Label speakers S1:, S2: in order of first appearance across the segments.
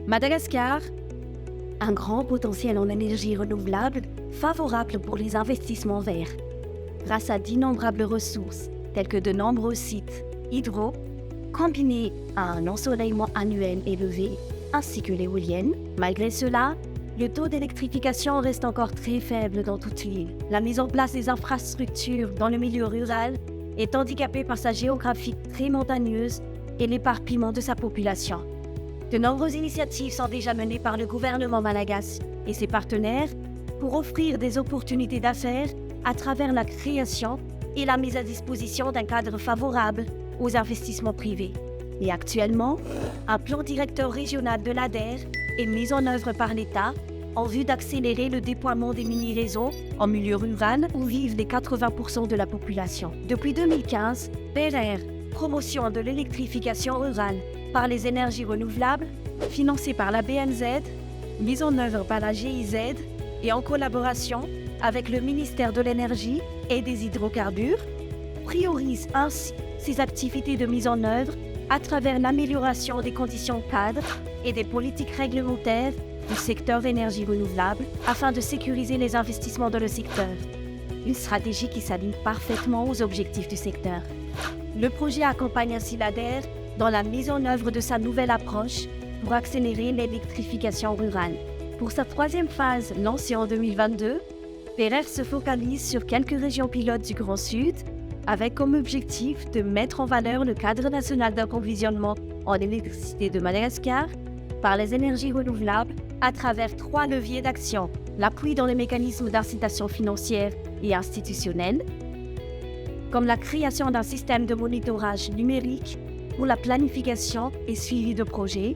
S1: Madagascar, un grand potentiel en énergie renouvelable favorable pour les investissements verts. Grâce à d'innombrables ressources, telles que de nombreux sites hydro, combinés à un ensoleillement annuel élevé, ainsi que l'éolienne. Malgré cela, le taux d'électrification reste encore très faible dans toute l'île. La mise en place des infrastructures dans le milieu rural est handicapée par sa géographie très montagneuse et l'éparpillement de sa population. De nombreuses initiatives sont déjà menées par le gouvernement malagasy et ses partenaires pour offrir des opportunités d'affaires à travers la création et la mise à disposition d'un cadre favorable aux investissements privés. Et actuellement, un plan directeur régional de l'ADER est mis en œuvre par l'État en vue d'accélérer le déploiement des mini-réseaux en milieu rural où vivent les 80% de la population. Depuis 2015, PRR, promotion de l'électrification rurale par les énergies renouvelables, financée par la BNZ, mise en œuvre par la GIZ et en collaboration avec le ministère de l'Énergie et des Hydrocarbures, priorise ainsi ses activités de mise en œuvre à travers l'amélioration des conditions cadres et des politiques réglementaires du secteur énergie renouvelable afin de sécuriser les investissements dans le secteur. Une stratégie qui s'aligne parfaitement aux objectifs du secteur. Le projet accompagne ainsi l'ADER dans la mise en œuvre de sa nouvelle approche pour accélérer l'électrification rurale. Pour sa troisième phase, lancée en 2022, PRR se focalise sur quelques régions pilotes du Grand Sud, avec comme objectif de mettre en valeur le cadre national d'approvisionnement en électricité de Madagascar par les énergies renouvelables à travers 3 leviers d'action: l'appui dans les mécanismes d'incitation financière et institutionnelle, comme la création d'un système de monitorage numérique pour la planification et suivi de projets,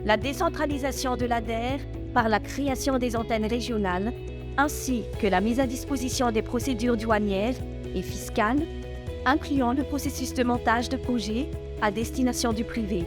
S1: la décentralisation de l'ADER par la création des antennes régionales, ainsi que la mise à disposition des procédures douanières et fiscales, incluant le processus de montage de projets à destination du privé.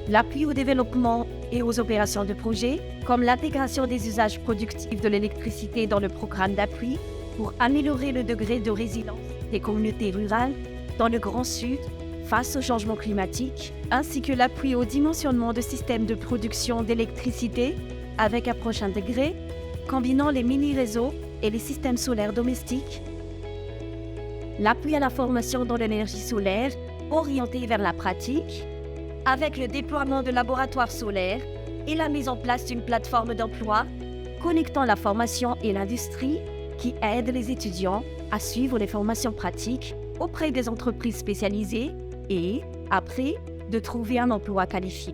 S1: L'appui au développement et aux opérations de projets, comme l'intégration des usages productifs de l'électricité dans le programme d'appui pour améliorer le degré de résilience des communautés rurales dans le Grand Sud face au changement climatique, ainsi que l'appui au dimensionnement de systèmes de production d'électricité avec approche intégrée, combinant les mini-réseaux et les systèmes solaires domestiques, l'appui à la formation dans l'énergie solaire orientée vers la pratique, avec le déploiement de laboratoires solaires et la mise en place d'une plateforme d'emploi connectant la formation et l'industrie qui aide les étudiants à suivre les formations pratiques auprès des entreprises spécialisées et, après, de trouver un emploi qualifié.